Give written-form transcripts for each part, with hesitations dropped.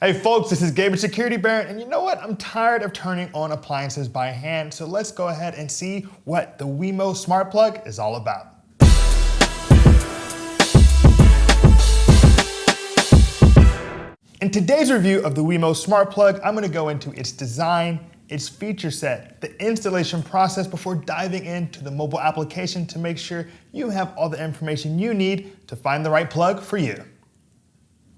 Hey folks, this is Gabe at Security Baron, and you know what? I'm tired of turning on appliances by hand, so let's go ahead and see what the Wemo Smart Plug is all about. In today's review of the Wemo Smart Plug, I'm going to go into its design, its feature set, the installation process before diving into the mobile application to make sure you have all the information you need to find the right plug for you.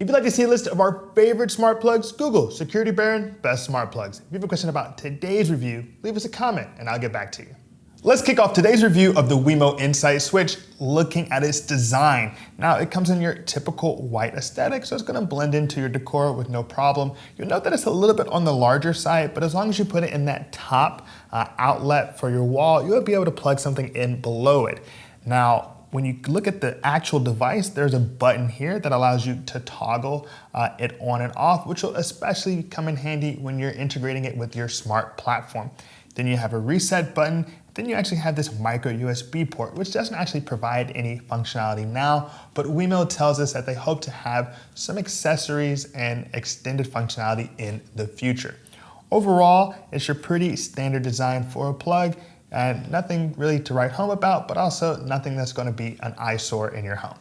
If you'd like to see a list of our favorite smart plugs, Google Security Baron Best Smart Plugs. If you have a question about today's review, leave us a comment and I'll get back to you. Let's kick off today's review of the Wemo Insights Switch, looking at its design. Now, it comes in your typical white aesthetic, so it's gonna blend into your decor with no problem. You'll note that it's a little bit on the larger side, but as long as you put it in that top outlet for your wall, you'll be able to plug something in below it. Now, when you look at the actual device, there's a button here that allows you to toggle it on and off, which will especially come in handy when you're integrating it with your smart platform. Then you have a reset button. Then you actually have this micro USB port, which doesn't actually provide any functionality now, but Wemo tells us that they hope to have some accessories and extended functionality in the future. Overall, it's your pretty standard design for a plug, and nothing really to write home about, but also nothing that's going to be an eyesore in your home.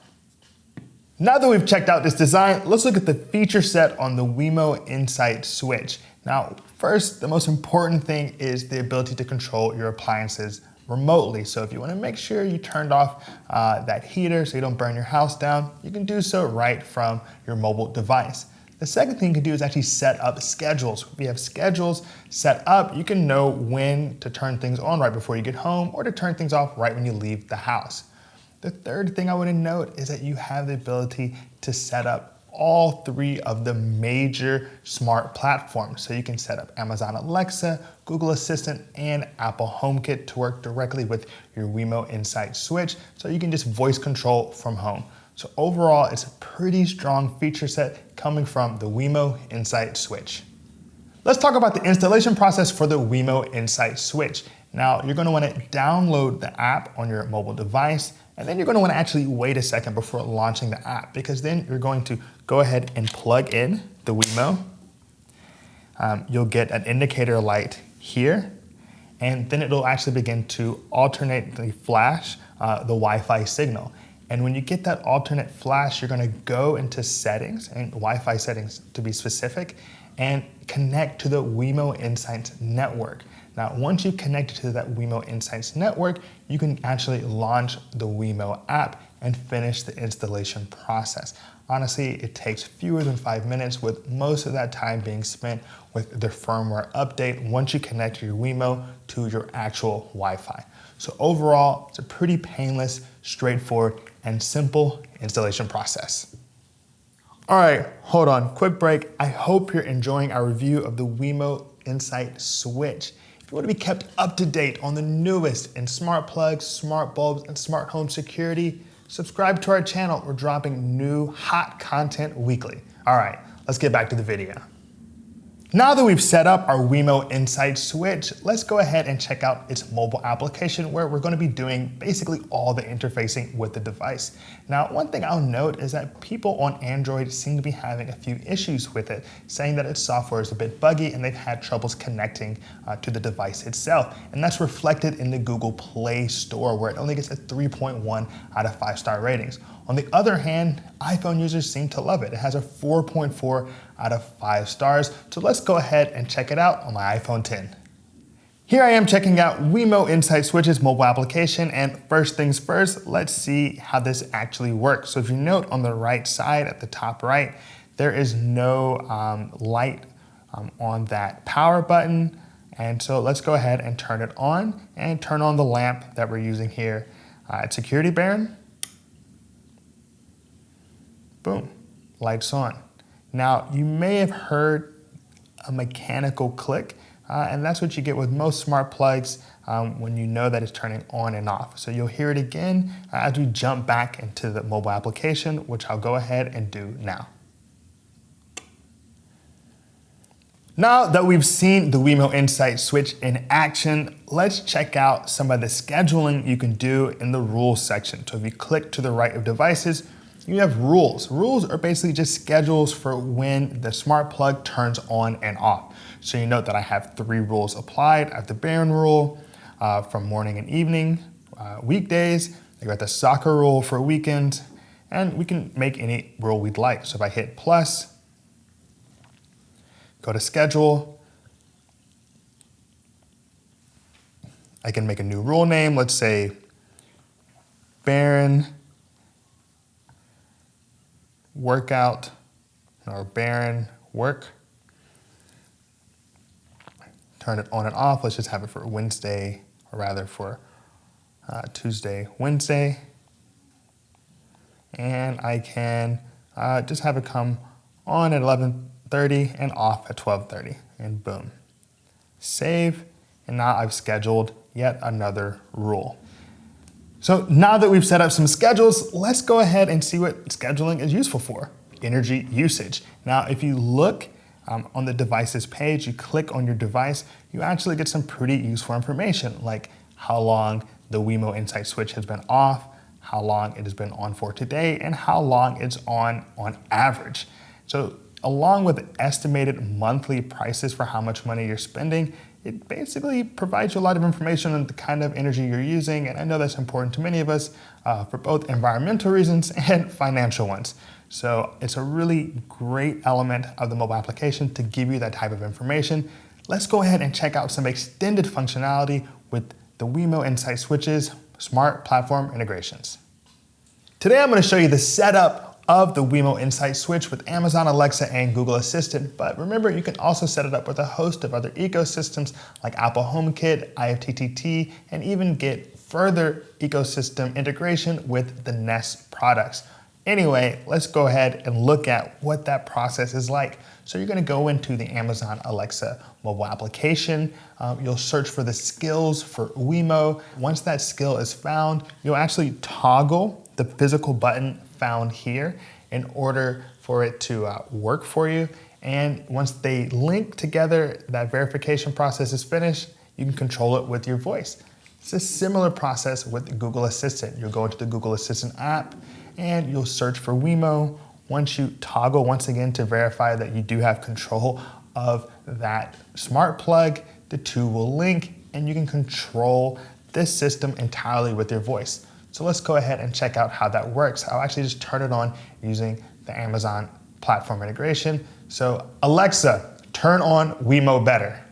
Now that we've checked out this design, let's look at the feature set on the Wemo Insights Switch. Now, first, the most important thing is the ability to control your appliances remotely. So if you want to make sure you turned off that heater so you don't burn your house down, you can do so right from your mobile device. The second thing you can do is actually set up schedules. If you have schedules set up, you can know when to turn things on right before you get home or to turn things off right when you leave the house. The third thing I want to note is that you have the ability to set up all three of the major smart platforms. So you can set up Amazon Alexa, Google Assistant, and Apple HomeKit to work directly with your Wemo Insights Switch, so you can just voice control from home. So overall, it's a pretty strong feature set coming from the Wemo Insights Switch. Let's talk about the installation process for the Wemo Insights Switch. Now, you're gonna wanna download the app on your mobile device, and then you're gonna wanna actually wait a second before launching the app, because then you're going to go ahead and plug in the Wemo. You'll get an indicator light here, and then it'll actually begin to alternate the flash, the Wi-Fi signal. And when you get that alternate flash, you're gonna go into settings, and Wi-Fi settings to be specific, and connect to the Wemo Insights network. Now, once you connect to that Wemo Insights network, you can actually launch the Wemo app and finish the installation process. Honestly, it takes fewer than 5 minutes, with most of that time being spent with the firmware update once you connect your Wemo to your actual Wi-Fi. So overall, it's a pretty painless, straightforward, and simple installation process. All right, hold on, quick break. I hope you're enjoying our review of the Wemo Insights Switch. If you want to be kept up to date on the newest in smart plugs, smart bulbs, and smart home security, subscribe to our channel. We're dropping new hot content weekly. All right, let's get back to the video. Now that we've set up our Wemo Insights Switch, let's go ahead and check out its mobile application, where we're going to be doing basically all the interfacing with the device. Now, one thing I'll note is that people on Android seem to be having a few issues with it, saying that its software is a bit buggy and they've had troubles connecting to the device itself. And that's reflected in the Google Play Store, where it only gets a 3.1 out of 5-star ratings. On the other hand, iPhone users seem to love it. It has a 4.4 out of 5 stars. So let's go ahead and check it out on my iPhone 10. Here I am checking out Wemo Insights Switch's mobile application, and first things first, let's see how this actually works. So if you note on the right side at the top right, there is no light on that power button. And so let's go ahead and turn it on and turn on the lamp that we're using here at Security Baron. Boom, lights on. Now, you may have heard a mechanical click, and that's what you get with most smart plugs when you know that it's turning on and off. So you'll hear it again as we jump back into the mobile application, which I'll go ahead and do now. Now that we've seen the Wemo Insights Switch in action, let's check out some of the scheduling you can do in the rules section. So if you click to the right of devices, you have rules. Rules are basically just schedules for when the smart plug turns on and off. So you note that I have 3 rules applied. I have the Barron rule from morning and evening, weekdays. I got the soccer rule for weekends, and we can make any rule we'd like. So if I hit plus, go to schedule, I can make a new rule name. Let's say Barron workout or Barron work. Turn it on and off. Let's just have it for Wednesday, or rather for Tuesday, Wednesday. And I can just have it come on at 11:30 and off at 12:30, and boom. Save, and now I've scheduled yet another rule. So now that we've set up some schedules, let's go ahead and see what scheduling is useful for. Energy usage. Now, if you look on the devices page, you click on your device, you actually get some pretty useful information, like how long the Wemo Insights switch has been off, how long it has been on for today, and how long it's on average. So along with estimated monthly prices for how much money you're spending, it basically provides you a lot of information on the kind of energy you're using, and I know that's important to many of us for both environmental reasons and financial ones. So it's a really great element of the mobile application to give you that type of information. Let's go ahead and check out some extended functionality with the Wemo Insights switches smart platform integrations. Today I'm going to show you the setup of the Wemo Insights switch with Amazon Alexa and Google Assistant, but remember, you can also set it up with a host of other ecosystems like Apple HomeKit, IFTTT, and even get further ecosystem integration with the Nest products. Anyway, let's go ahead and look at what that process is like. So you're going to go into the Amazon Alexa mobile application. You'll search for the skills for Wemo. Once that skill is found, you'll actually toggle the physical button found here in order for it to work for you. And once they link together, that verification process is finished, you can control it with your voice. It's a similar process with Google Assistant. You'll go into the Google Assistant app and you'll search for Wemo. Once you toggle once again to verify that you do have control of that smart plug, the two will link and you can control this system entirely with your voice. So let's go ahead and check out how that works. I'll actually just turn it on using the Amazon platform integration. So Alexa, turn on Wemo Better.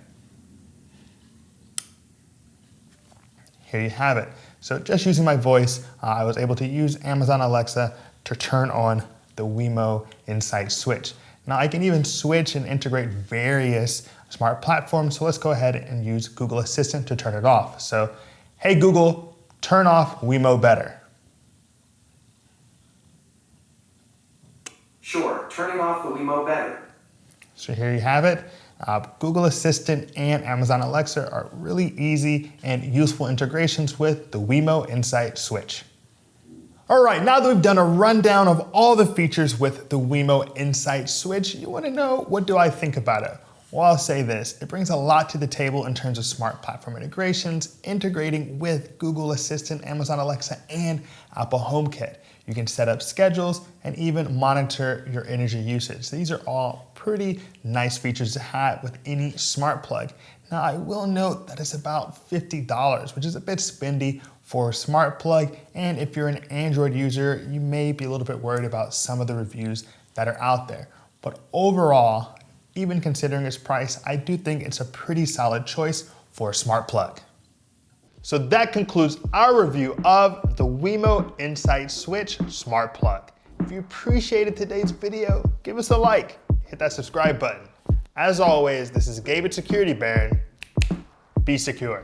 Here you have it. So just using my voice, I was able to use Amazon Alexa to turn on the Wemo Insights switch. Now I can even switch and integrate various smart platforms. So let's go ahead and use Google Assistant to turn it off. So, hey Google, turn off Wemo Better. Sure, turning off the Wemo Better. So here you have it. Google Assistant and Amazon Alexa are really easy and useful integrations with the Wemo Insights switch. All right, now that we've done a rundown of all the features with the Wemo Insights switch, you want to know, what do I think about it? Well, I'll say this, it brings a lot to the table in terms of smart platform integrations, integrating with Google Assistant, Amazon Alexa, and Apple HomeKit. You can set up schedules and even monitor your energy usage. These are all pretty nice features to have with any smart plug. Now, I will note that it's about $50, which is a bit spendy for a smart plug. And if you're an Android user, you may be a little bit worried about some of the reviews that are out there. But overall, even considering its price, I do think it's a pretty solid choice for a smart plug. So that concludes our review of the Wemo Insights Switch Smart Plug. If you appreciated today's video, give us a like, hit that subscribe button. As always, this is Gabe at Security Baron. Be secure.